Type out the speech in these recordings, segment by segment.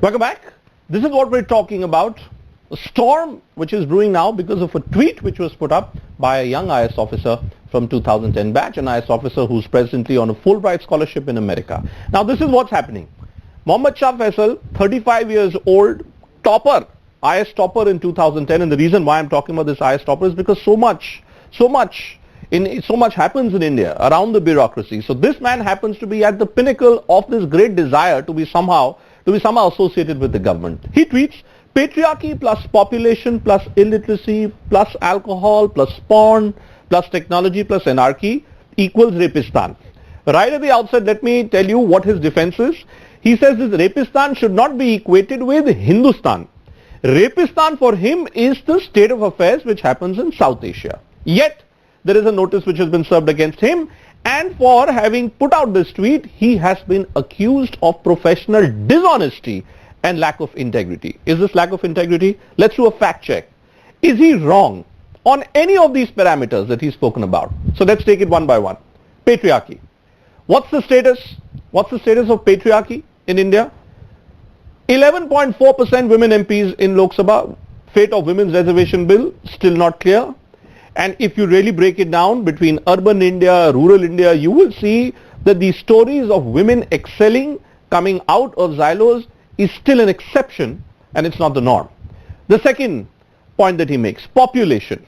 Welcome back. This is what we're talking about. A storm which is brewing now because of a tweet which was put up by a young IS officer from 2010 batch, an IS officer who's presently on a Fulbright scholarship in America. Now this is what's happening. Mohammad Shah Faisal, 35 years old, topper, IS topper in 2010, and the reason why I'm talking about this IS topper is because so much happens in India around the bureaucracy. So this man happens to be at the pinnacle of this great desire to be somehow associated with the government. He tweets, patriarchy plus population plus illiteracy plus alcohol plus porn plus technology plus anarchy equals Rapistan. Right at the outset, let me tell you what his defense is. He says this Rapistan should not be equated with Hindustan. Rapistan for him is the state of affairs which happens in South Asia. Yet, there is a notice which has been served against him, and for having put out this tweet, he has been accused of professional dishonesty and lack of integrity. Is this lack of integrity? Let's do a fact check. Is he wrong on any of these parameters that he's spoken about? So let's take it one by one. Patriarchy. What's the status? What's the status of patriarchy in India? 11.4% women MPs in Lok Sabha. Fate of women's reservation bill still not clear. And if you really break it down between urban India, rural India, you will see that the stories of women excelling coming out of silos is still an exception and it's not the norm. The second point that he makes, population.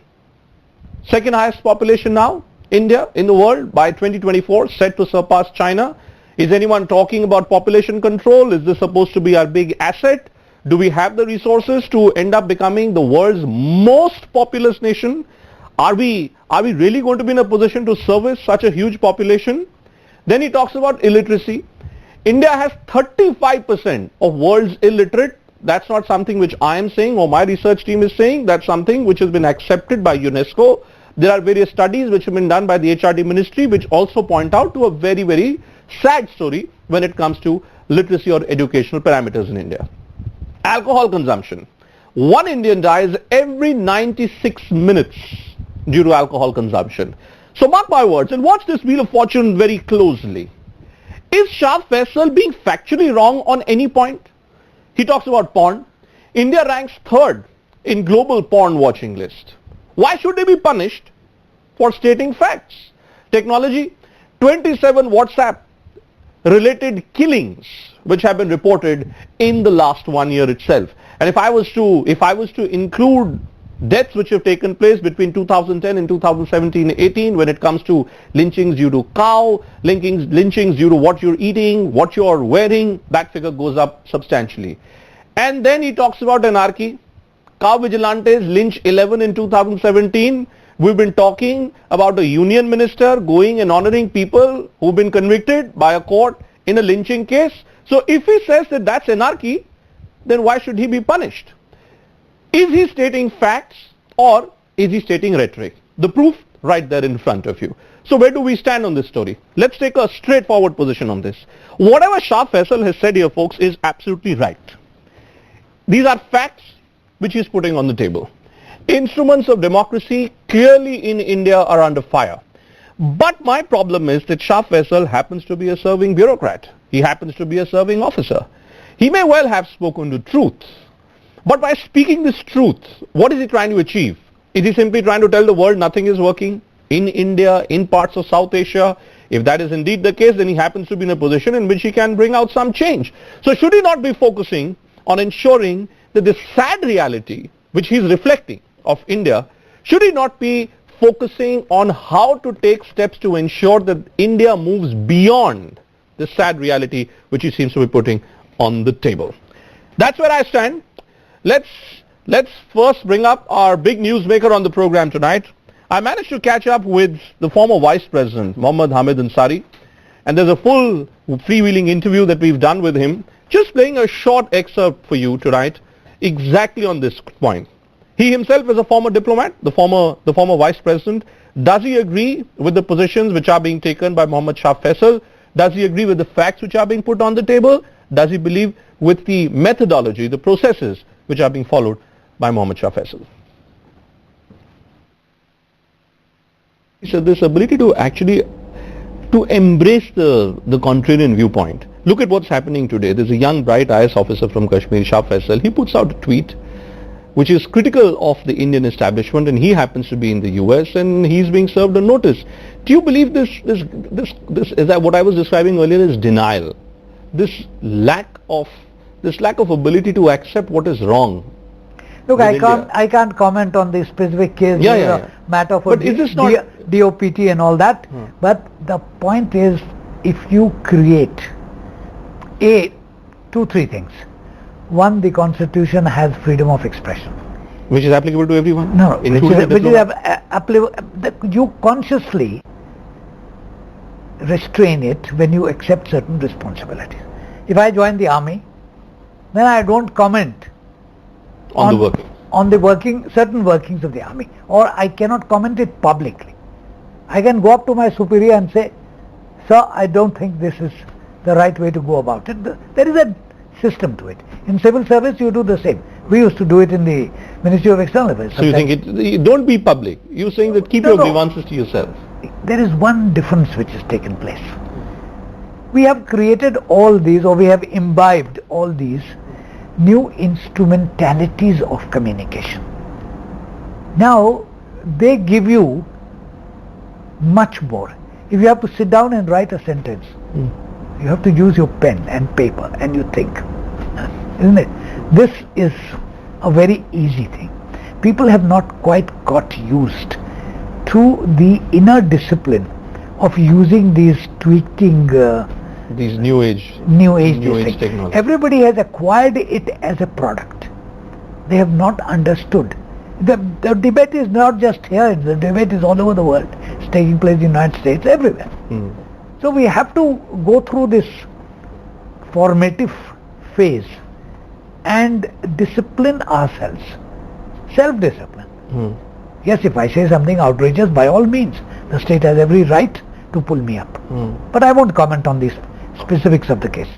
Second highest population now, India in the world by 2024, set to surpass China. Is anyone talking about population control? Is this supposed to be our big asset? Do we have the resources to end up becoming the world's most populous nation? Are we really going to be in a position to service such a huge population? Then he talks about illiteracy. India has 35% of world's illiterate. That's not something which I am saying or my research team is saying. That's something which has been accepted by UNESCO. There are various studies which have been done by the HRD ministry which also point out to a very, very sad story when it comes to literacy or educational parameters in India. Alcohol consumption. One Indian dies every 96 minutes due to alcohol consumption. So mark my words and watch this Wheel of Fortune very closely. Is Shah Faisal being factually wrong on any point? He talks about porn. India ranks third in global porn watching list. Why should they be punished for stating facts? Technology, 27 WhatsApp related killings which have been reported in the last 1 year itself. And if I was to include deaths which have taken place between 2010 and 2017-18 when it comes to lynchings due to cow, lynchings due to what you're eating, what you're wearing, that figure goes up substantially. And then he talks about anarchy. Cow vigilantes lynch 11 in 2017. We've been talking about a union minister going and honoring people who've been convicted by a court in a lynching case. So if he says that that's anarchy, then why should he be punished? Is he stating facts or is he stating rhetoric? The proof right there in front of you. So where do we stand on this story? Let's take a straightforward position on this. Whatever Shah Faisal has said here, folks, is absolutely right. These are facts which he's putting on the table. Instruments of democracy clearly in India are under fire. But my problem is that Shah Faisal happens to be a serving bureaucrat. He happens to be a serving officer. He may well have spoken the truth. But by speaking this truth, what is he trying to achieve? Is he simply trying to tell the world nothing is working in India, in parts of South Asia? If that is indeed the case, then he happens to be in a position in which he can bring out some change. So should he not be focusing on ensuring that this sad reality, which he is reflecting of India, should he not be focusing on how to take steps to ensure that India moves beyond the sad reality which he seems to be putting on the table? That's where I stand. Let's first bring up our big newsmaker on the program tonight. I managed to catch up with the former Vice President, Mohammad Hamid Ansari, and there's a full freewheeling interview that we've done with him, just playing a short excerpt for you tonight, exactly on this point. He himself is a former diplomat, the former Vice President. Does he agree with the positions which are being taken by Mohammad Shah Faisal? Does he agree with the facts which are being put on the table? Does he believe with the methodology, the processes which are being followed by Mohammad Shah Faisal? He said this ability to actually to embrace the contrarian viewpoint Look at what's happening today. There's a young, bright IS officer from Kashmir, Shah Faisal. He puts out a tweet which is critical of the Indian establishment, and he happens to be in the US, and he's being served a notice. Do you believe this is that what I was describing earlier is denial? This lack of ability to accept what is wrong. Look, I can't comment on the specific case, matter for DOPT and all that. But the point is, if you create three things. One, the Constitution has freedom of expression, which is applicable to everyone. No, which is applicable. You consciously restrain it when you accept certain responsibilities. If I join the army, then I don't comment on certain workings of the army, or I cannot comment it publicly. I can go up to my superior and say, "Sir, I don't think this is the right way to go about it." There is a system to it. In civil service, you do the same. We used to do it in the Ministry of External Affairs. So you think don't be public. You're saying that keep your grievances to yourself. There is one difference which has taken place. We have created all these, or we have imbibed all these new instrumentalities of communication. Now they give you much more. If you have to sit down and write a sentence, you have to use your pen and paper and you think, isn't it? This is a very easy thing. People have not quite got used to the inner discipline of using these tweeting these new age technology. Everybody has acquired it as a product. They have not understood. The debate is not just here, the debate is all over the world. It's taking place in the United States, everywhere. So we have to go through this formative phase and discipline ourselves. Self-discipline. Yes, if I say something outrageous, by all means, the state has every right to pull me up. But I won't comment on these specifics of the case.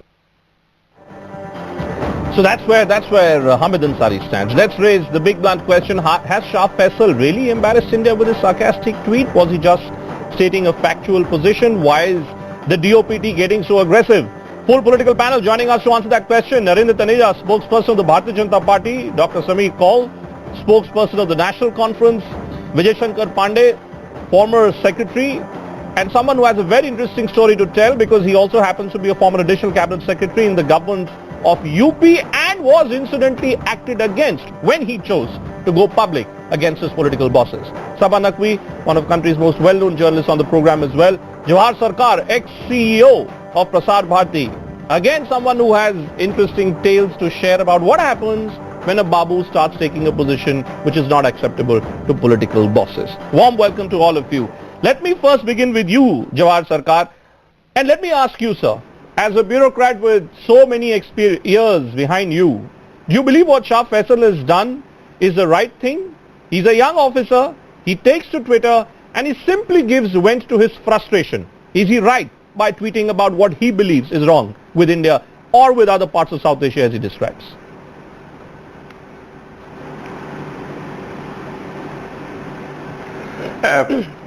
So that's where Hamid Ansari stands. Let's raise the big blunt question. Has Shah Faisal really embarrassed India with his sarcastic tweet? Was he just stating a factual position? Why is the DOPT getting so aggressive? Full political panel joining us to answer that question. Narendra, Taneja, spokesperson of the Bharatiya Janata Party. Dr. Sameer Kaul, spokesperson of the National Conference. Vijay Shankar Pandey, former secretary, and someone who has a very interesting story to tell because he also happens to be a former additional cabinet secretary in the government of UP and was incidentally acted against when he chose to go public against his political bosses. Sabha Naqvi, one of the country's most well-known journalists on the program as well. Jawahar Sarkar, ex-CEO of Prasar Bharati. Again, someone who has interesting tales to share about what happens when a Babu starts taking a position which is not acceptable to political bosses. Warm welcome to all of you. Let me first begin with you, Jawahar Sarkar. And let me ask you, sir, as a bureaucrat with so many years behind you, do you believe what Shah Faisal has done is the right thing? He's a young officer, he takes to Twitter and he simply gives vent to his frustration. Is he right by tweeting about what he believes is wrong with India or with other parts of South Asia as he describes?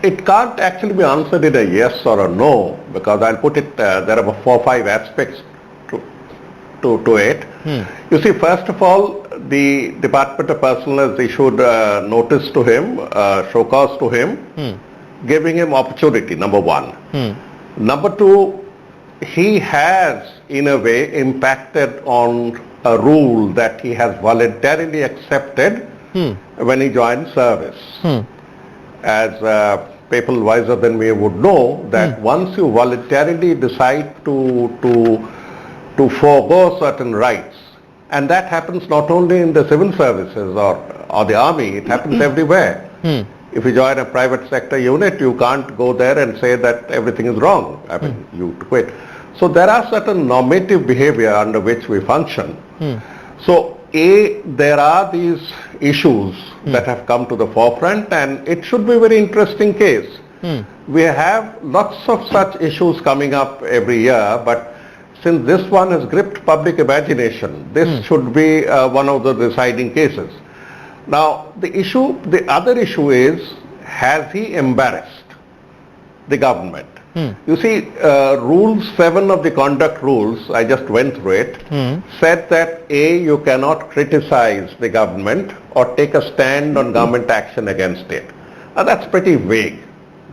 It can't actually be answered in a yes or a no, because I'll put it, there are 4 or 5 aspects to it. You see, first of all, the Department of Personnel has issued notice to him, show cause to him, giving him opportunity, number one. Number two, he has in a way impacted on a rule that he has voluntarily accepted when he joined service. As people wiser than me would know that once you voluntarily decide to forego certain rights, and that happens not only in the civil services or the army, it happens everywhere. If you join a private sector unit, you can't go there and say that everything is wrong. I mean, you quit. So there are certain normative behavior under which we function. So there are these issues that have come to the forefront, and it should be a very interesting case. We have lots of such issues coming up every year, but since this one has gripped public imagination, this should be one of the deciding cases. Now, the other issue is, has he embarrassed the government? You see, Rule 7 of the conduct rules, I just went through it, said that A, you cannot criticize the government or take a stand on government action against it. Now that's pretty vague.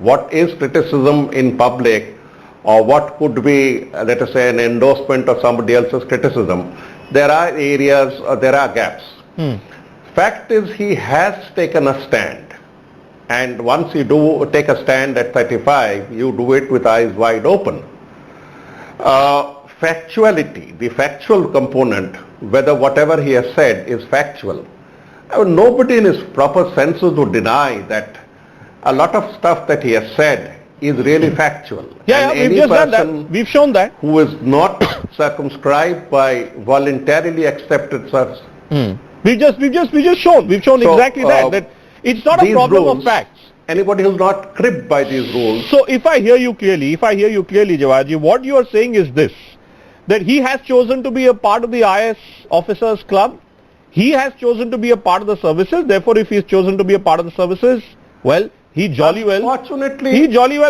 What is criticism in public, or what could be, let us say, an endorsement of somebody else's criticism? There are areas, or there are gaps. Fact is, he has taken a stand. And once you do take a stand at 35, you do it with eyes wide open. Factuality, the factual component, whether whatever he has said is factual. I mean, nobody in his proper senses would deny that a lot of stuff that he has said is really factual. Yeah, and we've any just done person that. We've shown that. who is not circumscribed by voluntarily accepted source. We've just shown. We've shown So, exactly that it's not a these problem rules, of facts. Anybody who's not cribbed by these rules. So if I hear you clearly, Jawaharji, what you are saying is this, that he has chosen to be a part of the IS officers club. He has chosen to be a part of the services. Therefore, if he's chosen to be a part of the services, well, he jolly well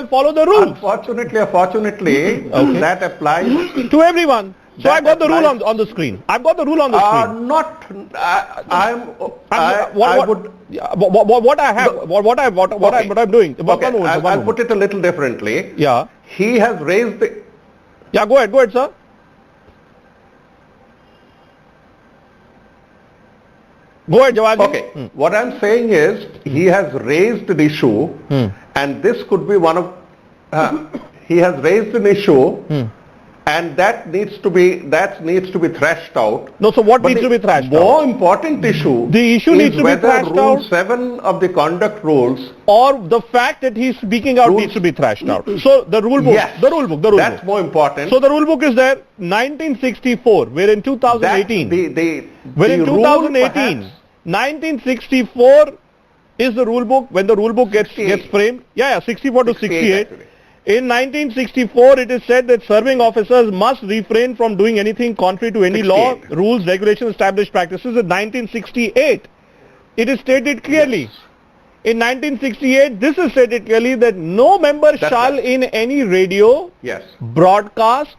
follow the rules. Unfortunately, that applies To everyone. So That I've got the rule applies- on the screen. I've got the rule on the screen. What I'm doing. I'll put it a little differently. Yeah. He has raised the, Yeah, go ahead, sir. Go ahead, Jawaharji. okay, what I'm saying is he has raised the issue and this could be one of, he has raised an issue and that needs to be thrashed out. No, so what But needs to be thrashed out? more important issue The issue is needs to be whether thrashed Rule out. 7 of the conduct rules, Or the fact that he's speaking out Rules- needs to be thrashed out. So the rule book, yes, the rule book. that's more important. So the rule book is there, 1964, we're in 2018. We're in 2018. 1964 is the rule book, when the rule book gets framed. Yeah, 64 to 68. actually. In 1964, it is said that serving officers must refrain from doing anything contrary to any law, 68. rules, regulations, established practices. In 1968, it is stated clearly. Yes. In 1968, this is stated clearly that no member That's shall right. in any radio, Yes. broadcast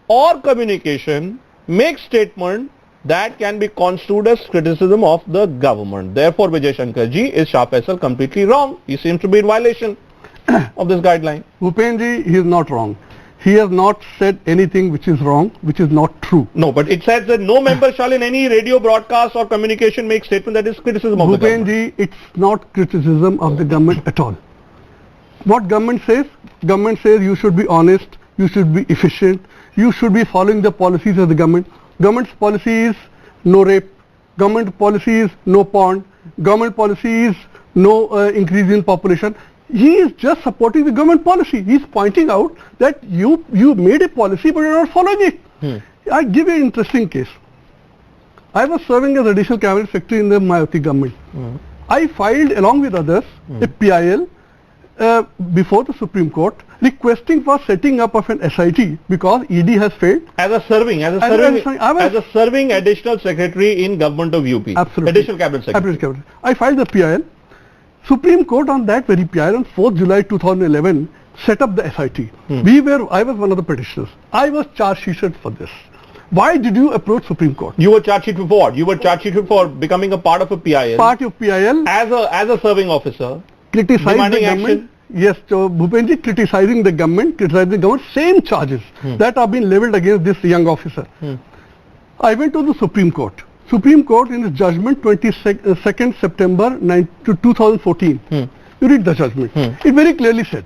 or communication make statement that can be construed as criticism of the government. Therefore, Vijay Shankar ji is Shah Faisal completely wrong. He seems to be in violation of this guideline. Bhupenji, he is not wrong. He has not said anything which is wrong, which is not true. No, but it says that no member shall in any radio broadcast or communication make statement that is criticism of the government. Bhupenji, it's not criticism of the government at all. What government says you should be honest, you should be efficient, you should be following the policies of the government. Government's policy is no rape, government policy is no porn, government policy is no increase in population. He is just supporting the government policy. He is pointing out that you made a policy but you are not following it. I give you an interesting case. I was serving as additional cabinet secretary in the Mayawati government. I filed along with others a PIL before the Supreme Court requesting for setting up of an SIT because ED has failed. As a serving additional secretary in government of UP. Absolutely. Additional cabinet secretary. I filed the PIL. Supreme Court on that very PIL on 4th July 2011 set up the SIT. I was one of the petitioners. I was charge sheeted for this. Why did you approach Supreme Court? You were charge sheeted for what? You were charge sheeted for becoming a part of a PIL. Part of PIL. As a serving officer. Criticized the Demanding government. action. Yes, so Bhupenji criticizing the government, same charges that are being levelled against this young officer. I went to the Supreme Court. Supreme Court in its judgment 22nd September 2014. You read the judgment. It very clearly said,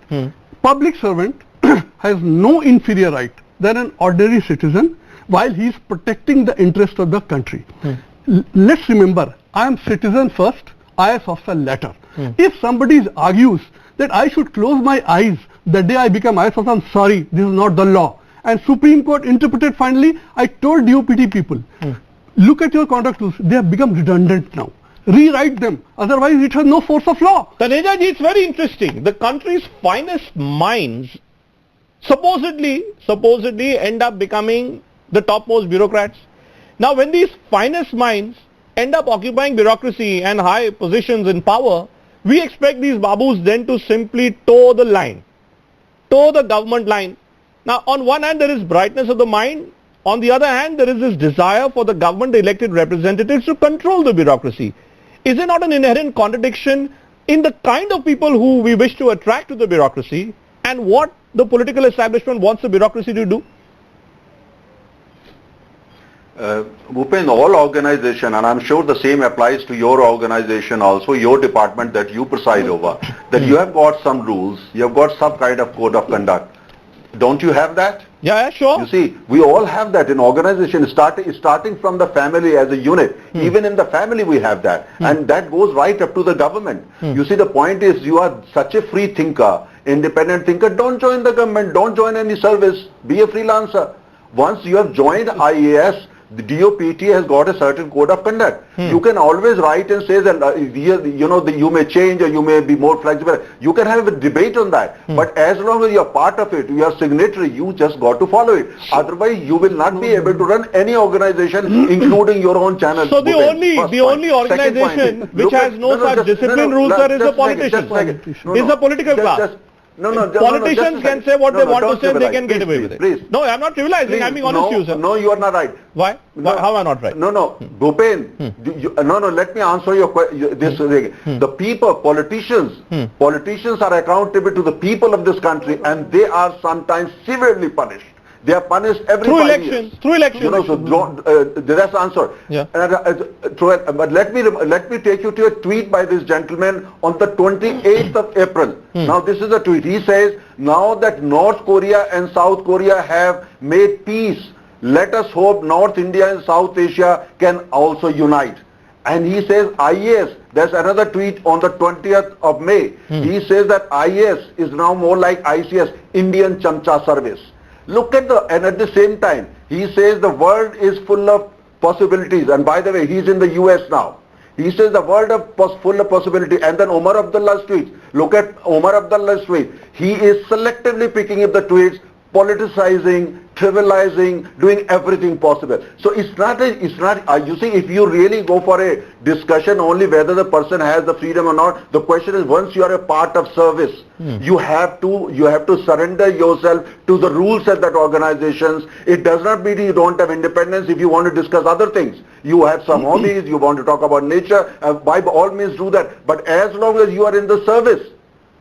public servant has no inferior right than an ordinary citizen while he is protecting the interest of the country. Let's remember, I am citizen first, IS officer later. If somebody argues that I should close my eyes the day I become IS officer, I'm sorry, this is not the law. And Supreme Court interpreted finally, I told DOPT people, look at your conduct rules, they have become redundant now. Rewrite them, otherwise it has no force of law. Taneja ji, it's very interesting. The country's finest minds supposedly end up becoming the topmost bureaucrats. Now when these finest minds end up occupying bureaucracy and high positions in power, we expect these babus then to simply toe the line. toe the government line. Now, on one hand, there is brightness of the mind. On the other hand, there is this desire for the government elected representatives to control the bureaucracy. Is there not an inherent contradiction in the kind of people who we wish to attract to the bureaucracy and what the political establishment wants the bureaucracy to do? Bhupen, all organization, and I'm sure the same applies to your organization also, your department that you preside over, that you have got some rules, you have got some kind of code of conduct. Don't you have that? Yeah, sure. You see, we all have that in organization, starting from the family as a unit. Even in the family we have that. And that goes right up to the government. You see, the point is, you are such a free thinker, independent thinker, don't join the government, don't join any service, be a freelancer. Once you have joined IAS, the DOPT has got a certain code of conduct. You can always write and say that you may change or you may be more flexible. You can have a debate on that. But as long as you are part of it, you are signatory, you just got to follow it. Otherwise, you will not be able to run any organization, including your own channel. So the only organization which has no such discipline rules, sir, is a politician. Is a political class. Politicians can say what they want to say, they can get away with it. Please. No, I'm not trivializing, I'm being honest with you, sir. No, you are not right. Why? How am I not right? No, Bhupen, let me answer your question. The people, politicians are accountable to the people of this country, and they are sometimes severely punished. They are punished every 5 years. Through elections. That's the answer. Yeah. But let me take you to a tweet by this gentleman on the 28th of April. Now this is a tweet. He says, now that North Korea and South Korea have made peace, let us hope North India and South Asia can also unite. And he says IAS, there's another tweet on the 20th of May. He says that IAS is now more like ICS, Indian Chamcha Service. Look at and at the same time, he says the world is full of possibilities. And by the way, he's in the US now. He says the world is full of possibility. And then Omar Abdullah's tweet. Look at Omar Abdullah's tweet. He is selectively picking up the tweets, politicizing, trivializing, doing everything possible. So it's not, you see, if you really go for a discussion only whether the person has the freedom or not, the question is, once you are a part of service, you have to surrender yourself to the rules of that organizations. It does not mean you don't have independence if you want to discuss other things. You have some hobbies, you want to talk about nature, by all means do that. But as long as you are in the service,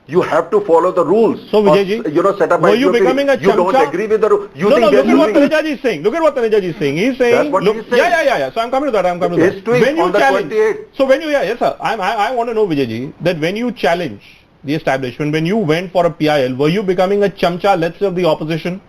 you have to follow the rules. So Vijayji, set up were you becoming a chamcha? You don't agree with the rules. Look at what Taneja ji is saying. Look at what Taneja ji is saying. He's saying, that's what he's saying. Yeah. So I'm coming to that. When you challenge, 28th. So when you, yes sir, I want to know, Vijayji, that when you challenge the establishment, when you went for a PIL, were you becoming a chamcha, let's say, of the opposition?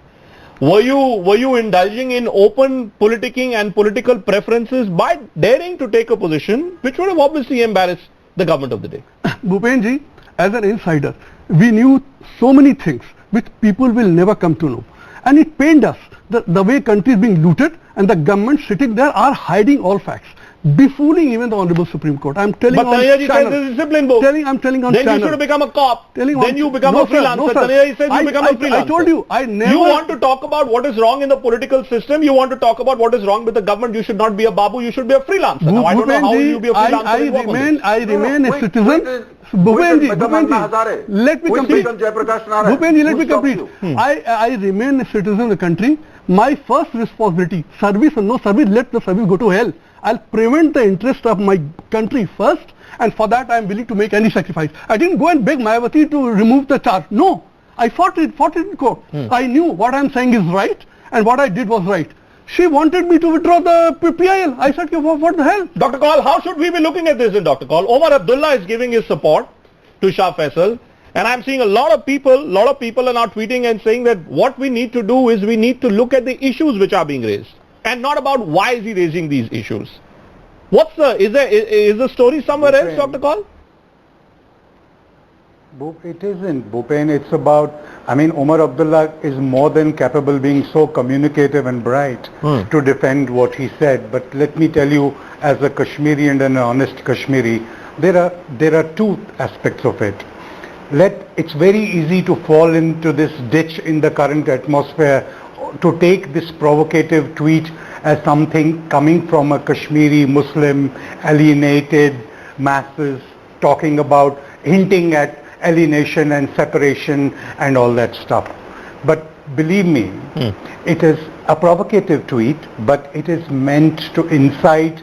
Were you indulging in open politicking and political preferences by daring to take a position which would have obviously embarrassed the government of the day? Bhupenji, as an insider, we knew so many things which people will never come to know. And it pained us the way country is being looted and the government sitting there are hiding all facts, befooling even the Honorable Supreme Court. I'm telling but on Taneja channel. Says discipline book. I'm telling on then channel. You should have become a cop. Then you become a freelancer. No, Taneja says you become a freelancer. I told you, I never... You want to talk about what is wrong in the political system. You want to talk about what is wrong with the government. You should not be a babu. You should be a freelancer. Now I don't know how you be a freelancer. I remain a citizen. Bhupenji, let me complete. Bhupenji, let me complete. I remain a citizen of the country. My first responsibility, service or no service, let the service go to hell. I'll prevent the interest of my country first, and for that I am willing to make any sacrifice. I didn't go and beg Mayawati to remove the charge. No, I fought it in court. I knew what I am saying is right, and what I did was right. She wanted me to withdraw the PIL. I said, what the hell? Dr. Kaul, how should we be looking at this in Dr. Kaul? Omar Abdullah is giving his support to Shah Faisal. And I'm seeing a lot of people are now tweeting and saying that what we need to do is we need to look at the issues which are being raised. And not about why is he raising these issues. Is the story somewhere else, Dr. Kaul? It isn't, Bhupen. It's about, Omar Abdullah is more than capable, being so communicative and bright to defend what he said. But let me tell you, as a Kashmiri and an honest Kashmiri, there are two aspects of it. It's very easy to fall into this ditch in the current atmosphere, to take this provocative tweet as something coming from a Kashmiri Muslim alienated masses, talking about, hinting at alienation and separation and all that stuff. But believe me, it is a provocative tweet, but it is meant to incite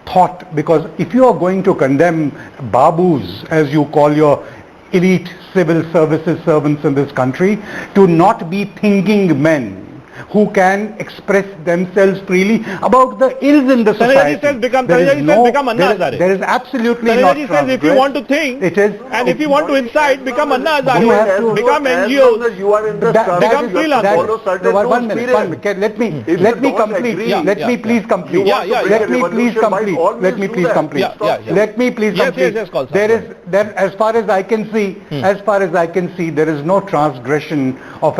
thought, because if you are going to condemn babus, as you call your elite civil services servants in this country, to not be thinking men who can express themselves freely about the ills in the society. Become Anna Hazare. There is absolutely Taneja not says if you want to think, it is, and if you want to incite, become Anna You have Hazare, to- become As NGOs. long as you are in the That- service, become you have to freelancer. follow certain one rules, minute, period. let me If let you me don't complete. agree, Let me please complete. You want to bring Let a me please revolution, by complete. all Let me means do please that. complete. Yeah. Let me please Yes, complete. yes, Kaul sir. There, as far as I can see, there is no transgression of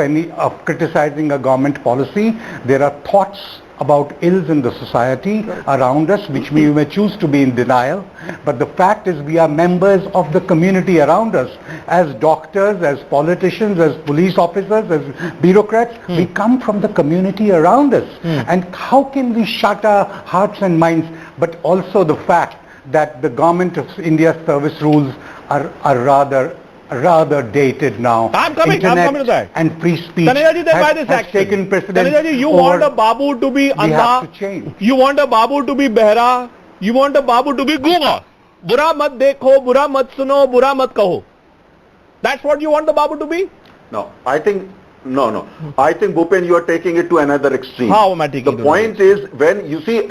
criticizing a government policy. There are thoughts about ills in the society around us, which we may choose to be in denial. But the fact is, we are members of the community around us. As doctors, as politicians, as police officers, as bureaucrats, we come from the community around us. And how can we shut our hearts and minds? But also the fact that the government of India's service rules are rather dated now. I'm coming to that. And free speech Taneja ji, then why this has action? taken precedence. Taneja ji, you over- want a Babu to be We have Andha, to change. you want a Babu to be Behra, you want a Babu to be Gunga. Bura mat dekho, bura mat suno, bura mat kaho. That's what you want the Babu to be? No, I think I think Bhupen, you are taking it to another extreme. How am I taking The it to point is, when you see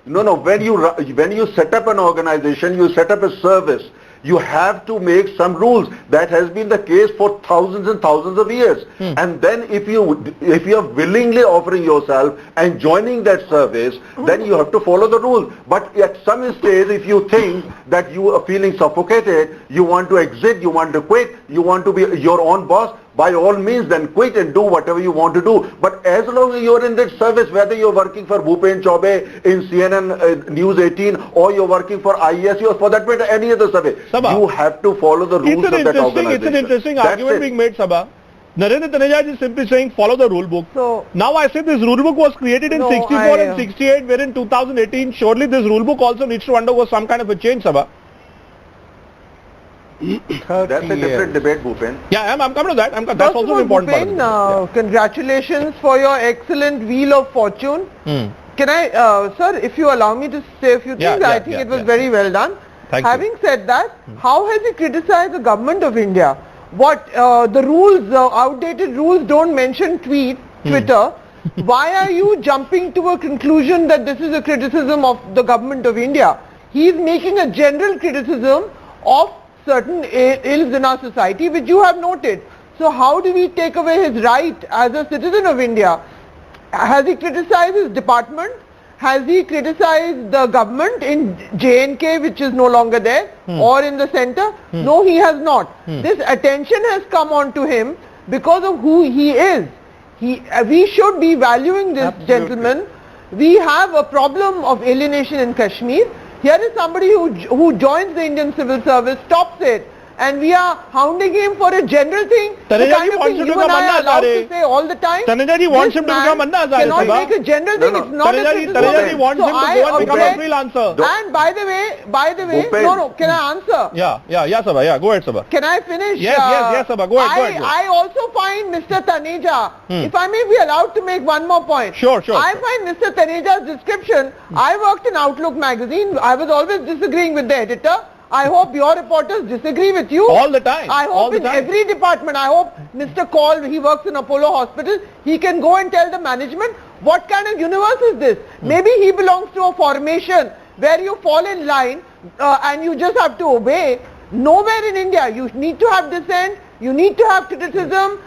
when you set up an organization, you set up a service, you have to make some rules. That has been the case for thousands and thousands of years. And then if you are willingly offering yourself and joining that service, then you have to follow the rules. But at some stage, if you think that you are feeling suffocated, you want to exit, you want to quit, you want to be your own boss, by all means then quit and do whatever you want to do. But as long as you're in that service, whether you're working for Bhupen Chaubey in CNN News 18 or you're working for IES or for that matter any other service, Sabha, you have to follow the rules of that organization. It's an interesting That's argument it. being made, Sabha. Narendra Taneja is simply saying follow the rule book. So, Now I say this rule book was created in No, 64 and 68, where in 2018 surely this rule book also needs to undergo some kind of a change, Sabha. That's a different debate, Bhupen. Yeah, I'm coming to that. That's first also of an all, important part. Bhupen, congratulations for your excellent Wheel of Fortune. Can I, sir, if you allow me to say a few things, I think it was very well done. Thank you. Having said that, how has he criticized the government of India? What, the rules, outdated rules don't mention Twitter. Why are you jumping to a conclusion that this is a criticism of the government of India? He is making a general criticism of certain ills in our society which you have noted. So how do we take away his right as a citizen of India? Has he criticized his department? Has he criticized the government in J&K, which is no longer there, or in the center? No, he has not. This attention has come on to him because of who he is. We should be valuing this gentleman. We have a problem of alienation in Kashmir. Here is somebody who joins the Indian civil service, stops it, and we are hounding him for a general thing. The Taneja kind ji of wants thing him you to and become I are Anna allowed Hazare. to say all the time. Taneja ji wants This him to man become Anna Hazare, cannot Sabha. make a general thing. It's not a criticism. Taneja ji wants So him to I go and become a object. freelancer. And by the way, Bhupen. can I answer? Yeah, Sabha. Yeah, go ahead, Sabha. Can I finish? Yes, Sabha. Go ahead. I also find Mr. Taneja, if I may be allowed to make one more point. Sure. I find Mr. Taneja's description, I worked in Outlook magazine, I was always disagreeing with the editor. I hope your reporters disagree with you. All the time. I hope in every department, I hope Mr. Kaul, he works in Apollo Hospital, he can go and tell the management, what kind of universe is this? Maybe he belongs to a formation where you fall in line and you just have to obey. Nowhere in India, you need to have dissent, you need to have criticism,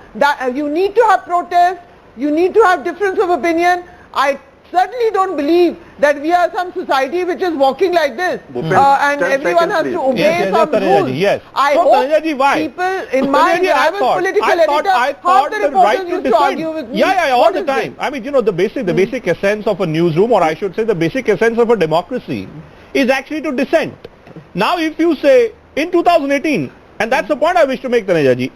you need to have protest, you need to have difference of opinion. I certainly don't believe that we are some society which is walking like this and 10 everyone has seconds, to please. obey some Taneja rules. ji, yes. I So, hope Taneja ji, why? people in my, when I was political editor, half the reporters used to argue with me. Yeah, all What the is time. this? I mean, the basic essence of a newsroom, or I should say the basic essence of a democracy, is actually to dissent. Now, if you say in 2018, and that's the point I wish to make, Taneja ji,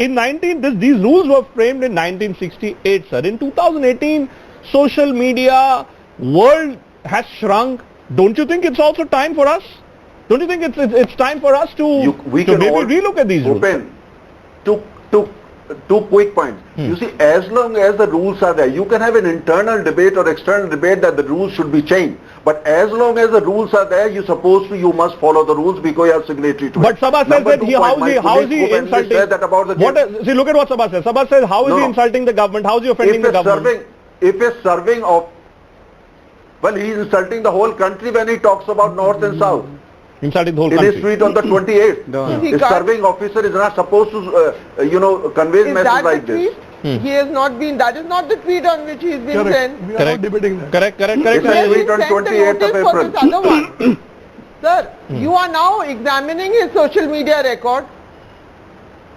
these rules were framed in 1968, sir. In 2018, social media world has shrunk. Don't you think it's also time for us? Don't you think it's time for us to maybe relook at these rules? Bhupen, to two quick points. You see, as long as the rules are there, you can have an internal debate or external debate that the rules should be changed. But as long as the rules are there, you must follow the rules because you are signatory to it. But Sabha says that how is he insulting? See, look at what Sabha says. Sabha says, how is he insulting the government? How is he offending the government? If he's serving of, well, he is insulting the whole country when he talks about North and South. Insulting the whole country. In his tweet on the 28th. The serving officer is not supposed to, convey message like this. He has not been, that is not the tweet on which he has been sent. We are not debating that. Correct. It's a tweet on 28th of April. This other one. Sir, you are now examining his social media record.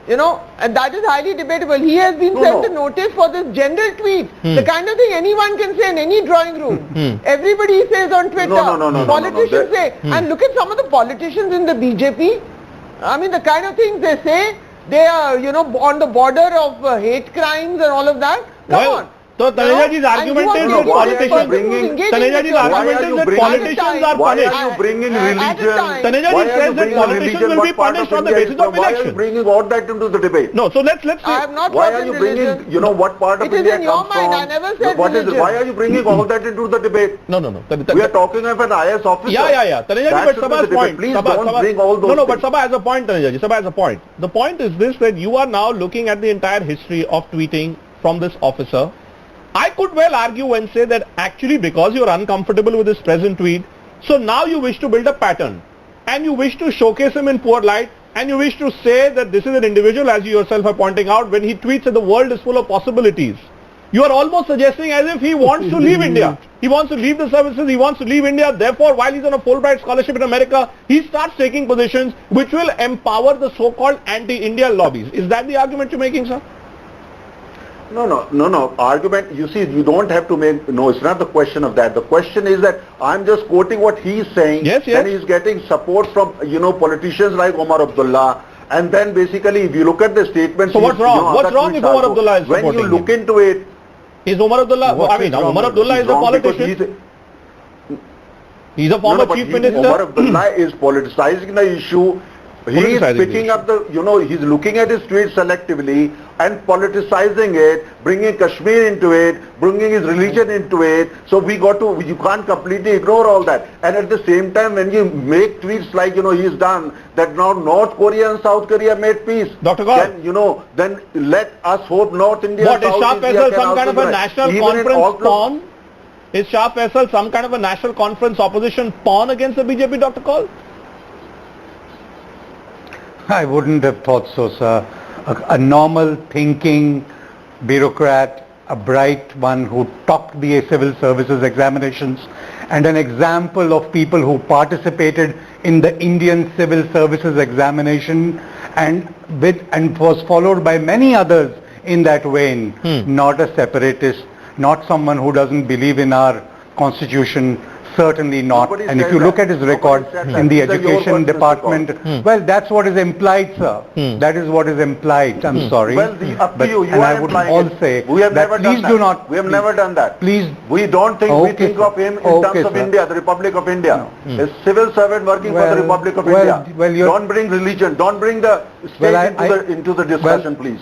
And that is highly debatable. He has been sent a notice for this general tweet. The kind of thing anyone can say in any drawing room. Everybody says on Twitter. No. Politicians say. And look at some of the politicians in the BJP. I mean, the kind of things they say. They are, on the border of hate crimes and all of that. Come on. So Tanejaji's argument is that politicians are Why punished. are you bringing religion? Tanejaji says that politicians will be punished on the basis of Why are you election. bringing all that into the debate? No, so let's I have see. not Why brought are in you religion. bringing, what part of It is India in your comes mind. from? I never said What is it? religion. Why are you bringing all that into the debate? No. We are talking of an IS officer. Yeah. Tanejaji, That but should be Sabha's the debate. point. Please Sabha- don't Sabha- bring all those No, but things. Sabha has a point, Tanejaji. Sabha has a point. The point is this, that you are now looking at the entire history of tweeting from this officer. I could well argue and say that actually because you are uncomfortable with his present tweet, so now you wish to build a pattern and you wish to showcase him in poor light and you wish to say that this is an individual, as you yourself are pointing out, when he tweets that the world is full of possibilities. You are almost suggesting as if he wants to leave India. He wants to leave the services, he wants to leave India. Therefore, while he's on a Fulbright scholarship in America, he starts taking positions which will empower the so-called anti-India lobbies. Is that the argument you're making, sir? No. Argument, you see, you don't have to make, no, it's not the question of that. The question is that I'm just quoting what he's saying. Yes. And he's getting support from, politicians like Omar Abdullah. And then basically, if you look at the statements... So what's wrong? What's wrong if Omar Abdullah is supporting When you look into it... Is Omar Abdullah, Omar Abdullah is a politician. He's a former chief minister. Omar Abdullah is politicizing the issue. He is picking up the, he's looking at his tweets selectively and politicizing it, bringing Kashmir into it, bringing his religion into it. So you can't completely ignore all that. And at the same time, when you make tweets like, he's done, that now North Korea and South Korea made peace. Dr. Gaur. Then let us hope North India... What, is Shah Faisal some kind of a national conference pawn? Is Shah Faisal some kind of a national conference opposition pawn against the BJP, Dr. Kaul? I wouldn't have thought so, sir. A normal thinking bureaucrat, a bright one who topped the civil services examinations, and an example of people who participated in the Indian civil services examination and was followed by many others in that vein. Not a separatist, not someone who doesn't believe in our constitution. Certainly not. Nobody And if you look at his record in the education department, well, that's what is implied, sir. That is what is implied. I'm sorry. Well, up to you. And I would all say we have never please done do that. not. We have never done that. Please. We don't think we think of him in terms of India, the Republic of India. A civil servant working for the Republic of India. Don't bring religion. Don't bring the state into the discussion, please.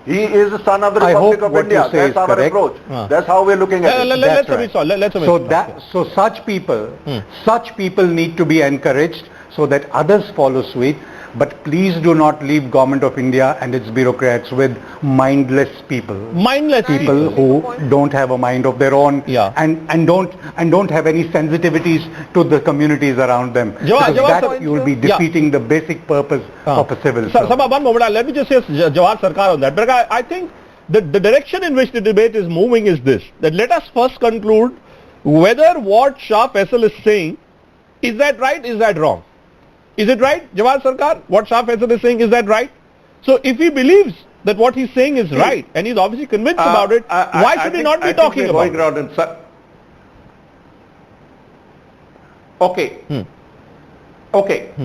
He is the son of the Republic of India. That's our approach. That's how we're looking at it. So such people need to be encouraged so that others follow suit. But please do not leave Government of India and its bureaucrats with mindless people. Mindless people who don't have a mind of their own and don't have any sensitivities to the communities around them. That you will be defeating the basic purpose of a civil service. Sabha, one moment. Let me just say Jawahar Sarkar on that. But I think the direction in which the debate is moving is this, that let us first conclude whether what Shah Faisal is saying, is that right, is that wrong? Is it right, Jawahar Sarkar? What Shah Faisal is saying, is that right? So if he believes that what he's saying is right, and he's obviously convinced about it, why should he not be talking about it? Okay.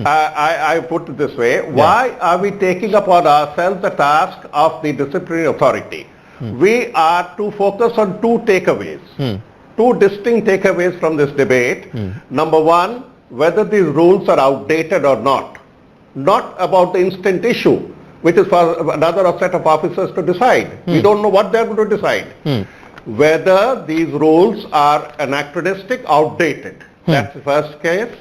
I put it this way. Why are we taking upon ourselves the task of the disciplinary authority? We are to focus on two takeaways, two distinct takeaways from this debate. Number one, whether these rules are outdated or not about the instant issue. which is for another set of officers to decide. We don't know what they're going to decide. Whether these rules are anachronistic, outdated. That's the first case.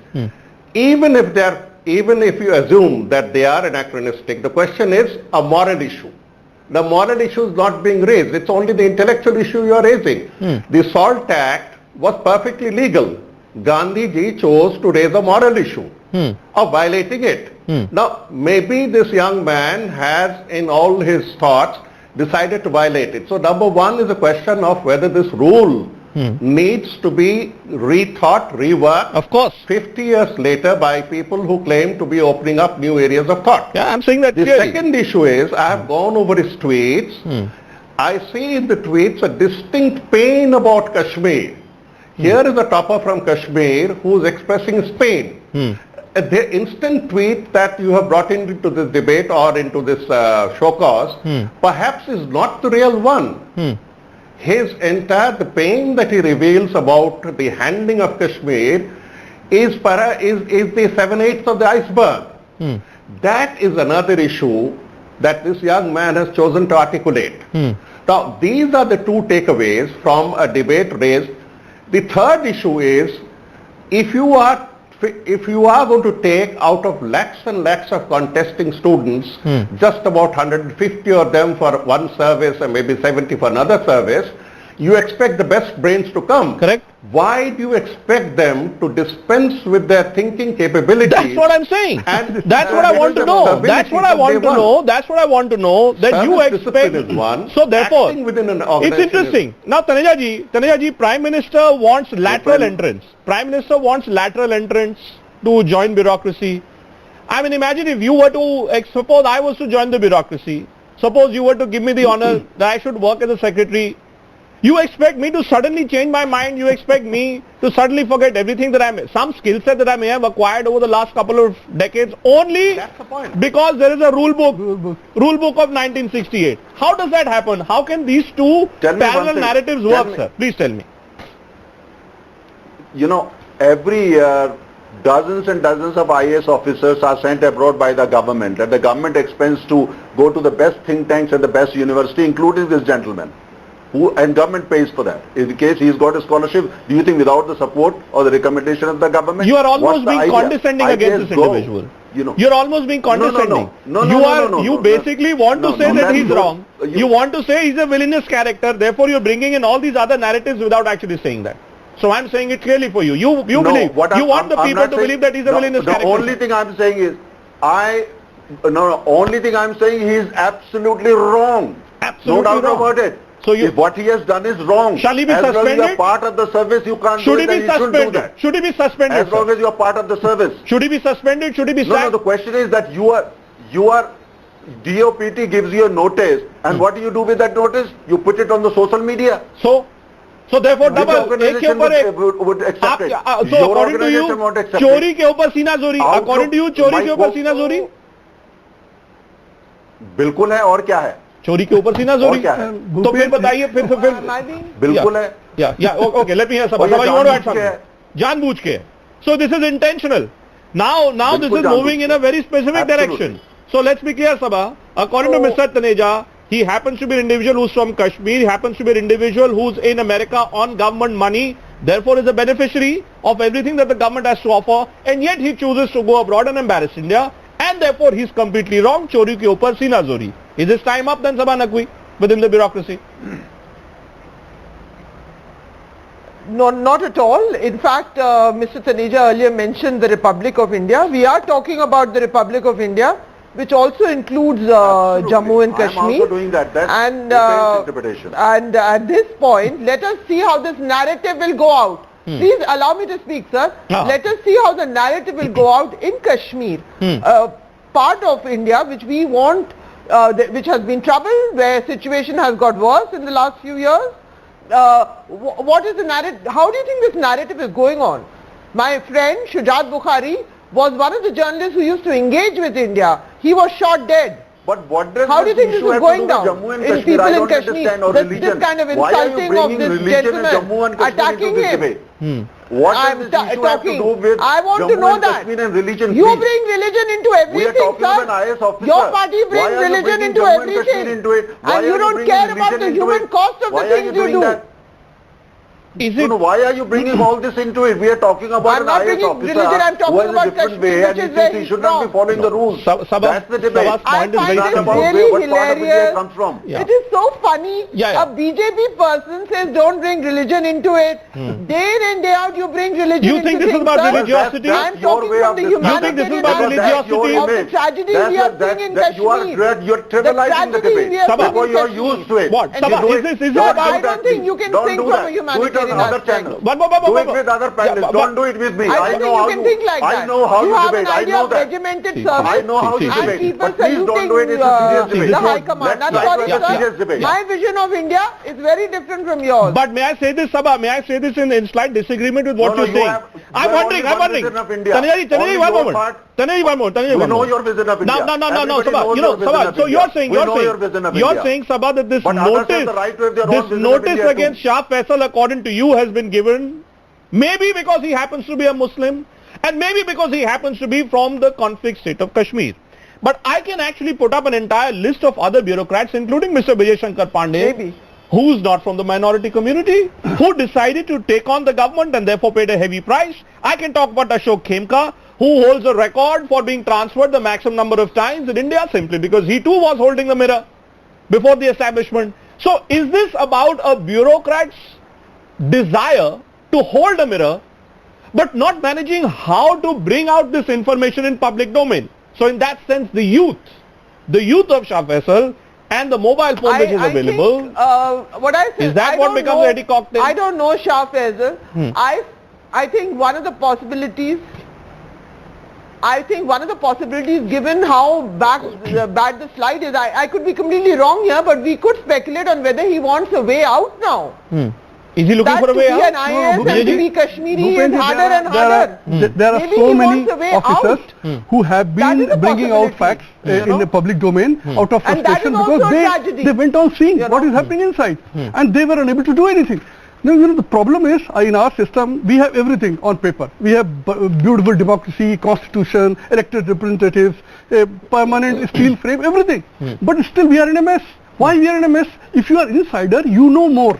Even if you assume that they are anachronistic, the question is a moral issue. The moral issue is not being raised. It's only the intellectual issue you are raising. The SALT Act was perfectly legal. Gandhi ji chose to raise a moral issue of violating it. Now, maybe this young man has, in all his thoughts, decided to violate it. So, number one is a question of whether this rule needs to be rethought, reworked. Of course. 50 years later by people who claim to be opening up new areas of thought. Yeah, I'm saying that The clearly. second issue is, I have gone over his tweets. I see in the tweets a distinct pain about Kashmir. Here is a topper from Kashmir who is expressing his pain. The instant tweet that you have brought into this debate or into this show cause perhaps is not the real one. His the pain that he reveals about the handling of Kashmir is the 7/8 of the iceberg. That is another issue that this young man has chosen to articulate. Now, these are the two takeaways from a debate raised. The third issue is, if you are going to take out of lakhs and lakhs of contesting students, just about 150 of them for one service and maybe 70 for another service, you expect the best brains to come. Correct. Why do you expect them to dispense with their thinking capabilities? That's what I'm saying. And that's what I want to know. That's what I want to know. That's what I want to know. That you Service expect. discipline is one. So therefore, Acting within an it's organization interesting. Now, Taneja ji, Prime Minister wants lateral entrance. Prime Minister wants lateral entrance to join bureaucracy. I mean, imagine if you were to, suppose I was to join the bureaucracy. Suppose you were to give me the honor that I should work as a secretary. You expect me to suddenly change my mind? You expect me to suddenly forget everything that some skill set that I may have acquired over the last couple of decades only That's the point. because there is a rule book of 1968. How does that happen? How can these two Tell me one parallel thing. narratives Tell work, me. sir? Please tell me. You know, every year dozens and dozens of IAS officers are sent abroad by the government, and the government expends to go to the best think tanks and the best university, including this gentleman. And government pays for that. In the case he's got a scholarship, do you think without the support or the recommendation of the government? You are almost what's the being idea? condescending against this IAS go. individual. You know. You're almost being condescending. You basically want to say that he's wrong. You want to say he's a villainous character, therefore you're bringing in all these other narratives without actually saying that. So I'm saying it clearly for you. You believe. You want the people to believe that he's a villainous character. The only thing I'm saying is, only thing I'm saying he is absolutely wrong. Absolutely no doubt wrong. about it. So if what he has done is wrong, shall he be as long as suspended? you're part of the service, you can't Should do he it, be then you shouldn't do suspended? that. Should he be suspended? As long sir? as you're part of the service. Should he be suspended? Should he be sacked? No, the question is that you are DOPT gives you a notice, and what do you do with that notice? You put it on the social media. So therefore Which double organization would accept it? So Your according to you, organization won't accept चोरी it. के ऊपर सीना जोरी. According to you, चोरी के ऊपर सीना जोरी. बिल्कुल है, और क्या है? चोरी के ऊपर सीना जोरी. क्या है? तो फिर बताइए फिर बिल्कुल है. Okay, let me hear Sabha. Sabha, you want to add something? जानबूझ के. So this is intentional. Now this is moving in a very specific direction. So let's be clear, Sabha. According to Mr. Taneja, he happens to be an individual who's from Kashmir. He happens to be an individual who's in America on government money. Therefore is a beneficiary of everything that the government has to offer. And yet he chooses to go abroad and embarrass India. And therefore he's completely wrong. Chori ke upar sina zori. Is his time up then, Sabha Naqvi, within the bureaucracy? No, not at all. In fact, Mr. Taneja earlier mentioned the Republic of India. We are talking about the Republic of India, which also includes Jammu and Kashmir. I'm also doing that. That's interpretation. And at this point, let us see how this narrative will go out. Please allow me to speak, sir. Let us see how the narrative will go out in Kashmir, part of India which we want, which has been troubled, where situation has got worse in the last few years. What is the narrative? How do you think this narrative is going on? My friend Shujat Bukhari was one of the journalists who used to engage with India. He was shot dead. But what does How do you think this is going down in people in Kashmir? This This kind of insulting of this gentleman, attacking him. What I'm does this issue have to talking. do with I want to Jammu know and that. Kashmir and religion? You please? bring religion into We are everything, talking to an sir. IAS officer. Your party Why brings are you religion bringing into Jammu and Kashmir everything. into it? Why And you are don't bringing care about religion the into human it? cost of Why the are you things you doing do. that? Is No, it? no, why are you bringing all this into it? We are talking about I'm an not IAS bringing officer religion, I'm talking who has about a different Kashmir, way which and is where he he's should not be from. following the rules. That's the debate. Sabah's point is I very find It's it not simple. about really what part of India hilarious. it comes from. Yeah. It is so funny. Yeah. A BJP person says don't bring religion into it. Day in and day out you bring religion You into think this is things, about sir. religiosity? I'm talking from the You think this is about humanitarian aspect religiosity? of the tragedy we are seeing in Kashmir. You're trivializing the tragedy we debate are seeing because in you're Kashmir. used to it. What? And Sabah, you do is it. this Sir, about? I don't think you can Don't think do from that. a Do it on humanitarian other aspect. channels. But- Do it with other panelists. Don't do it with me. I I don't know think how you can think like that. I know how you you have debate. an I idea know of that. regimented See, service. I know how you and debate. people But please don't saluting do it. It's a serious debate. the High Command. Let's I'm try to sorry, have a sir. serious debate. My vision of India is very different from yours. But may I say this, Sabah? May I say this in slight disagreement with what No, you're you saying? have- I'm you have wondering. only one vision of India. Taneja, Only one your moment. part. Taneja, one moment. Taneja, We one know moment. your vision of India. No, Everybody Sabah. knows You know, your vision Sabah. of So India. you're We know your vision of India. saying, Sabah, that this But others have the right to have their own this vision of notice India too. against Shah Faisal, according to you, has been given maybe because he happens to be a Muslim, and maybe because he happens to be from the conflict state of Kashmir. But I can actually put up an entire list of other bureaucrats, including Mr. Vijay Shankar Pandey, Maybe. who's not from the minority community, who decided to take on the government and therefore paid a heavy price. I can talk about Ashok Khemka, who holds a record for being transferred the maximum number of times in India simply because he too was holding the mirror before the establishment. So is this about a bureaucrat's desire to hold a mirror but not managing how to bring out this information in public domain? So in that sense, the youth of Shah Faisal and the mobile phone which is available, Think, what I said, is that I what don't becomes know- a ready cocktail? I don't know Shah Faisal. I think one of the possibilities given how bad the slide is, I could be completely wrong here, but we could speculate on whether he wants a way out now. is he looking That for a to way be an out? IAS and to Bhupeji? be Kashmiri is Bhupeji, harder and harder. there are Maybe so he many wants a way officers out. who have That is been a bringing out possibility, facts in the public domain out of And that frustration is also because a tragedy. they went on seeing You what know? is happening inside and they were unable to do anything. Now, you know, the problem is in our system we have everything on paper. We have beautiful democracy, constitution, elected representatives, a permanent steel frame, everything. But still we are in a mess. Why we are in a mess? If you are insider, you know more.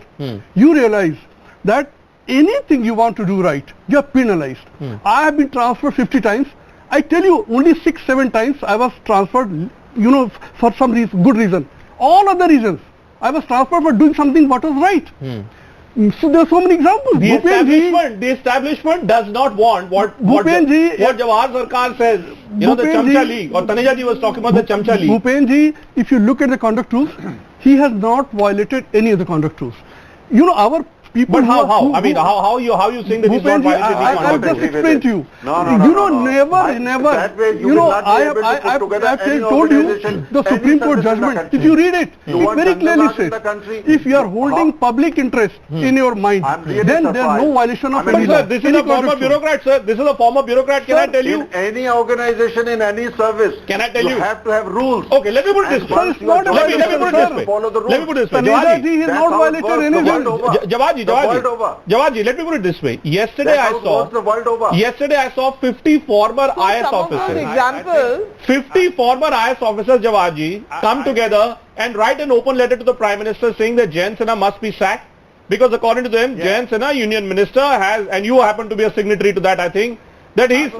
You realize that anything you want to do right, you are penalized. I have been transferred 50 times. I tell you, only 6-7 times I was transferred, you know, for some reason, good reason. All other reasons, I was transferred for doing something what was right. So there are so many examples. The establishment does not want what Jawahar Sarkar says. You know, the Chamcha League, or Taneja ji was talking about the Chamcha League. Bhupenji, if you look at the conduct rules, he has not violated any of the conduct rules. You know, our people. But how? I mean, how you saying that he's not Bhupenji, violated any I'll conduct just rules? explain to you. No, You know, no. never. That way you You know, will not be able to put together I've any told you organization, the any Supreme Court service in the judgment. country. If you read it, You it want very clearly Janata in the says country? if you are holding public interest in your mind, I'm really then there is surprised. no violation of I mean, any But law. sir, this is any a former conduct rule. bureaucrat, sir. This is a former bureaucrat. Can I tell you? In any organization, in any service, Can I tell you? you have to have rules. Okay, let me put it And this way. once it's you are not a joining Let me the put it this service, way. follow the rules. Let me put it this way. Taneja Jawahar ji has That's not how it violated works. any The world rule. over. Jawahar The world over. ji, let me put it this way. Yesterday That's I how it saw works the world over. Yesterday I saw 50 former So IS some of those officers. examples, 50 former IS officers, Jawahar come together and write an open letter to the Prime Minister saying that Jayant Sinha must be sacked because according to them, Jayant Sinha, Union Minister, has, and you happen to be a signatory to that, I think, that he's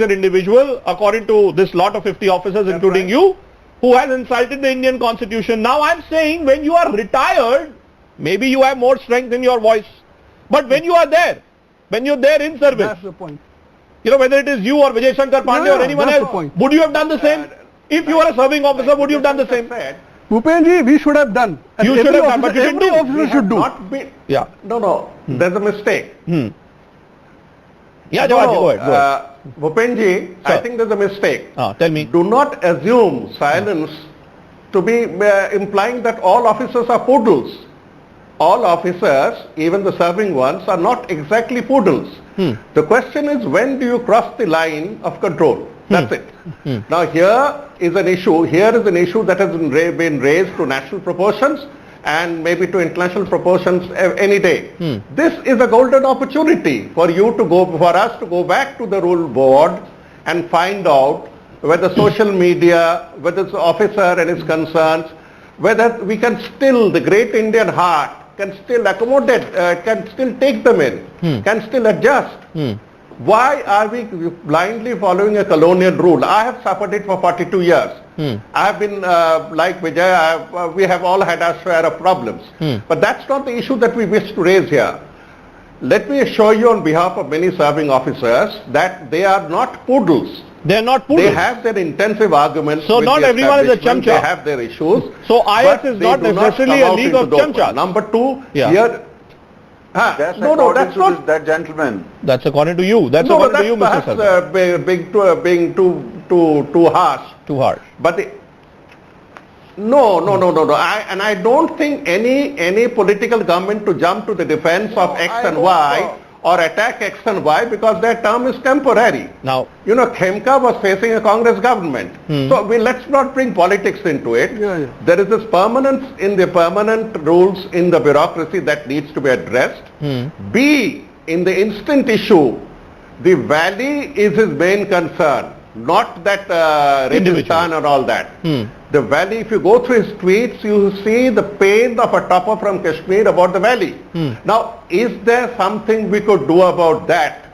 an individual according to this lot of 50 officers, including you, who has insulted the Indian Constitution. Now I'm saying when you are retired, maybe you have more strength in your voice. But when you are there, when you're there in service, That's the point. you know, whether it is you or Vijay Shankar Pandey Yeah, or anyone that's the else, point. would you have done the same? If you were a serving officer, would you have done the same? Bhupenji, we should have done. And You should every have done, but you officer- didn't every do. officer should do. Not be, Yeah. no, there's a mistake. Yeah, Jawahar, go ahead. Bhupenji, I Sir. think there's a mistake. Tell me. Do not assume silence to be implying that all officers are poodles. All officers, even the serving ones, are not exactly poodles. The question is, when do you cross the line of control? That's it. Now here is an issue that has been raised to national proportions, and maybe to international proportions any day. This is a golden opportunity for you to go, for us to go back to the rule board and find out whether social media, whether it's officer and his concerns, whether we can still, the great Indian heart can still accommodate, can still take them in, can still adjust. Why are we blindly following a colonial rule? I have suffered it for 42 years. I have been, like Vijay, we have all had our share of problems. But that's not the issue that we wish to raise here. Let me assure you on behalf of many serving officers that they are not poodles. They are not poodles. They have their intensive arguments. So with not the everyone is a establishment. chamcha. They have their issues. So IS but is they not do necessarily come a out league into of the open. chamchas. Number two, Yeah. here, That's no, according that's to not. that gentleman. That's according to you. That's No, according to you, Mr. that's Sarkar. being too harsh. Too hard. But no. I don't think any political government to jump to the defense of X I and hope Y so. or attack X and Y because their term is temporary. Now, You know, Khemka was facing a Congress government. So let's not bring politics into it. Yeah. There is this permanence in the permanent rules in the bureaucracy that needs to be addressed. B, in the instant issue, the valley is his main concern, not that Rajasthan and all that. The valley, if you go through his tweets, you see the pain of a topper from Kashmir about the valley. Now, is there something we could do about that?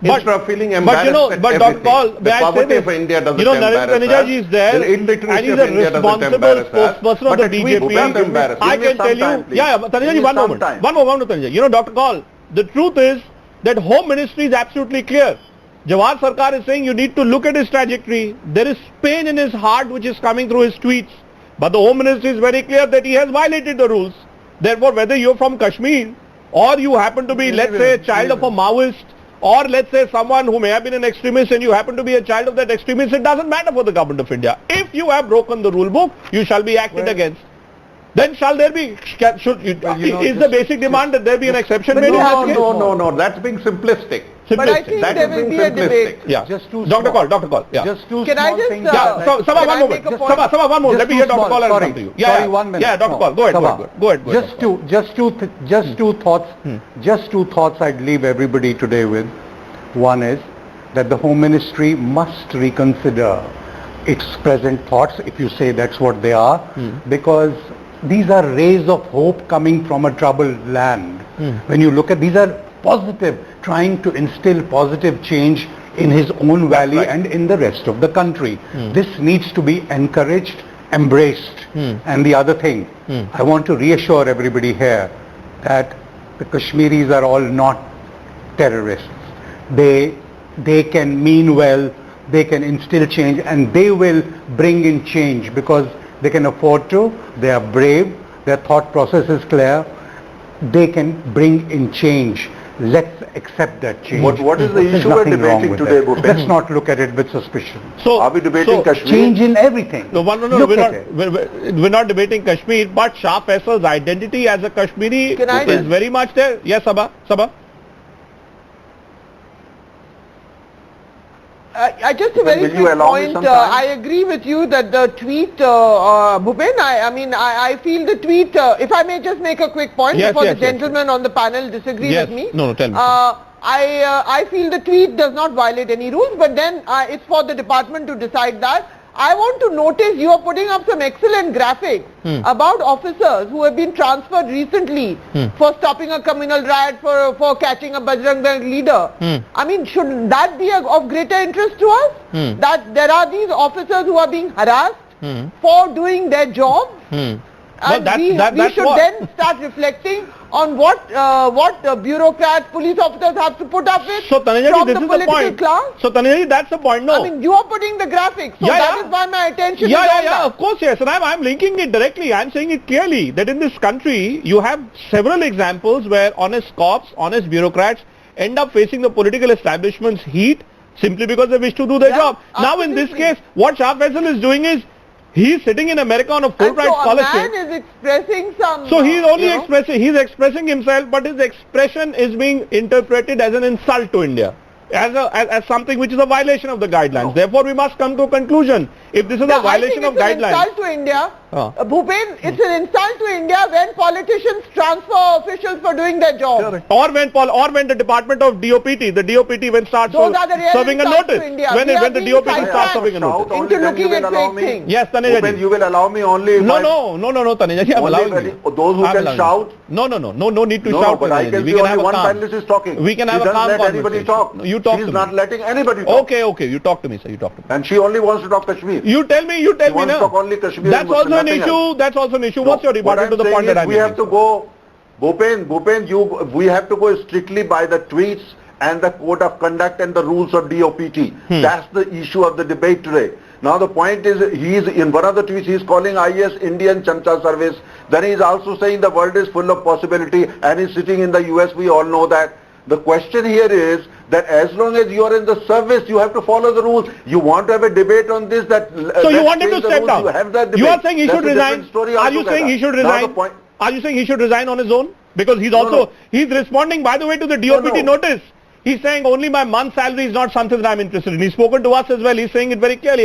Instead of feeling embarrassed at but Dr. everything. Paul, The may I say poverty this? of India doesn't You know, Narendra embarrass Taneja us. ji is there, The illiteracy and he's of a India doesn't responsible embarrass us. spokesperson of But the a tweet BJP. does embarrass us. I Give me can some tell time, you, please. yeah, but Taneja ji, Give me one some moment. time. One moment, Taneja. You know, Dr. Kaul, the truth is that Home Ministry is absolutely clear. Jawahar Sarkar is saying you need to look at his trajectory. There is pain in his heart which is coming through his tweets. But the Home Ministry is very clear that he has violated the rules. Therefore, whether you're from Kashmir or you happen to be, let's say, a child of a Maoist, or let's say someone who may have been an extremist and you happen to be a child of that extremist, it doesn't matter for the government of India. If you have broken the rule book, you shall be acted against. Then shall there be, is the basic demand that there be an exception made in this case? No, that's being simplistic. But I think That there is will being be a simplistic. debate. Yeah. Just two Dr. small- Kaul, yeah. Just two Can I small just, things. Yeah, Sabha, Can one I moment. make a point? Sabha, one moment. Just Let me two hear Dr. small- Kaul and sorry. come to you. Sorry, 1 minute. Yeah, Dr. No. Kaul, go ahead. Sabha. Go ahead. Just two thoughts. Just two thoughts I'd leave everybody today with. One is that the Home Ministry must reconsider its present thoughts, if you say that's what they are, because these are rays of hope coming from a troubled land. When you look at, these are positive, trying to instill positive change in his own valley and in the rest of the country. This needs to be encouraged, embraced. And the other thing, I want to reassure everybody here that the Kashmiris are all not terrorists. They can mean well, they can instill change, and they will bring in change because they can afford to, they are brave, their thought process is clear, they can bring in change. Let's accept that change. What is the There's issue we're nothing wrong debating with today, that. Bhupen? Let's not look at it with suspicion. So, Are we debating Kashmir? Change in everything. No, Look we're at not, it. we're not debating Kashmir, but Shah Faisal's identity as a Kashmiri Can I is just- very much there. Yes, Sabha? I just a very Will you quick allow me point. some time? I agree with you that the tweet, Bhupen, I feel the tweet, if I may just make a quick point Yes, before yes, the yes, gentleman on the panel disagrees Yes. with me. No, tell me. I feel the tweet does not violate any rules, but then it's for the department to decide that. I want to notice you are putting up some excellent graphics about officers who have been transferred recently for stopping a communal riot, for catching a Bajrang Dal leader. I mean, should that be of greater interest to us? That there are these officers who are being harassed for doing their job? And we should then start reflecting on what bureaucrats, police officers have to put up with So, Taneja from ji, this the is the political point. class. So, Taneja ji, that's the point. No. I mean, you are putting the graphics, so that is why my attention is on that. Of course, yes. And I'm linking it directly. I'm saying it clearly that in this country, you have several examples where honest cops, honest bureaucrats end up facing the political establishment's heat simply because they wish to do their job. Now, in this absolutely. case, what Shah Faisal is doing is, he's sitting in America on a And Fulbright so a scholarship. man is expressing some... So he's only you know, expressing himself, but his expression is being interpreted as an insult to India, as something which is a violation of the guidelines. Therefore, we must come to a conclusion. If this is a I think violation of it's an guidelines, insult to India Bhupen, it's an insult to India when politicians transfer officials for doing their job. Correct. Or when the Department of DOPT, the DOPT when starts Those are the real serving a insults to notice. India. When We are the being DOPT starts sidetracked serving a notice. Only into then you looking will at allow fake me. things. Yes, Taneja Bhupen, ji. you will allow me only if No, I... Taneja ji, I'm Only allowing when you. those who I'm can allowing shout. you. No need to No, shout. but I Taneja can ji. see only one panelist is talking. We can have she a calm doesn't let anybody conversation. talk. You talk She's to not me. letting anybody talk. Okay, you talk to me, sir. You talk to me. And she only wants to talk Kashmir. You tell me She wants now. to talk only Kashmir. That's and Muslim, also an nothing issue. else. That's also an issue. No, What's your what rebuttal I'm to the saying point is that I'm we making? have to go, Bhupen, we have to go strictly by the tweets and the code of conduct and the rules of DOPT. That's the issue of the debate today. Now the point is, he's in one of the tweets, he's calling IS Indian Chamcha service. Then he's also saying the world is full of possibility, and he's sitting in the US, we all know that. The question here is that as long as you are in the service, you have to follow the rules. You want to have a debate on this, that So you want him to step down? You have that debate. You are saying he should That's a resign? different story Are you altogether. saying he should Now the resign? point- Are you saying he should resign on his own? Because he's he's responding, by the way, to the DOPT No. notice. He's saying only my month's salary is not something that I'm interested in. He's spoken to us as well. He's saying it very clearly.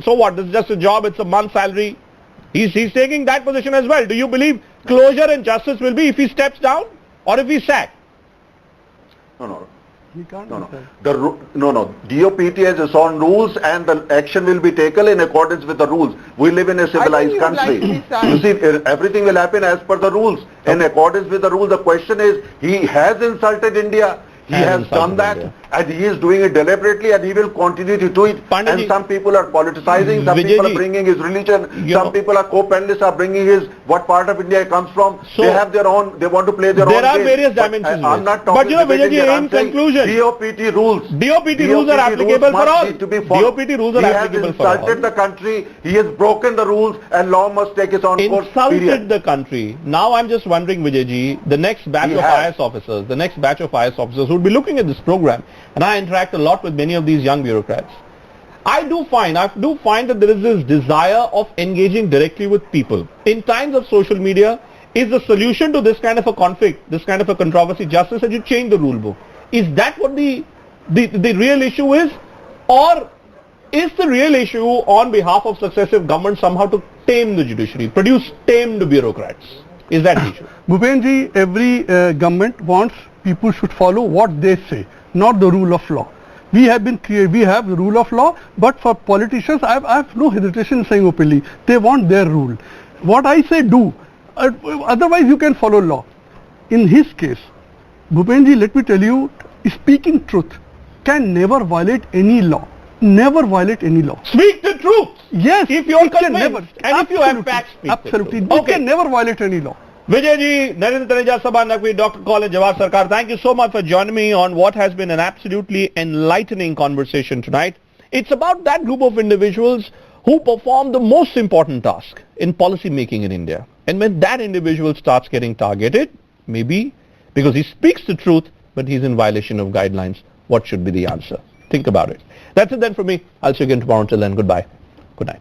So what? This is just a job. It's a month's salary. He's taking that position as well. Do you believe closure and justice will be if he steps down or if he's sacked? No. He can't No. decide. DOPT has its own rules, and the action will be taken in accordance with the rules. We live in a civilized you would like country. to be signed. You see, everything will happen as per the rules. In accordance with the rules, the question is, he has insulted India. He has done that, and he is doing it deliberately, and he will continue to do it. Pandit And ji, some people are politicizing, some Vijay people ji, are bringing his religion, you know- some people are co-panelists are bringing his what part of India he comes from. So- they have their own, they want to play their own There are game. various But dimensions. I'm not But talking you know, Vijay debating ji, that. in I'm saying conclusion, DOPT rules. DOPT rules are applicable for must all. need to be followed. DOPT rules are applicable for all. He has insulted the country, he has broken the rules, and law must take its own course. Insulted Period. the country. Now I'm just wondering, Vijay ji, the next batch He of has. IS officers, who would be looking at this program, and I interact a lot with many of these young bureaucrats. I do find that there is this desire of engaging directly with people. In times of social media, is the solution to this kind of a conflict, this kind of a controversy, justice that you change the rule book? Is that what the real issue is? Or is the real issue on behalf of successive governments somehow to tame the judiciary, produce tamed bureaucrats? Is that the issue? Bhupenji, every government wants people should follow what they say, not the rule of law. We have the rule of law, but for politicians, I have no hesitation in saying openly, they want their rule. What I say, do. Otherwise, you can follow law. In his case, Bhupenji, let me tell you, speaking truth can never violate any law. Never violate any law. Speak the truth. Yes, If you are it can convinced, never. and if you have facts, speak the Absolutely. truth. It Okay. can never violate any law. Vijay ji, Narendra, Taneja, Sabha Naqvi, Dr. Kaul and Jawad Sarkar, thank you so much for joining me on what has been an absolutely enlightening conversation tonight. It's about that group of individuals who perform the most important task in policy making in India. And when that individual starts getting targeted, maybe because he speaks the truth, but he's in violation of guidelines, what should be the answer? Think about it. That's it then for me. I'll see you again tomorrow. Until then, goodbye. Good night.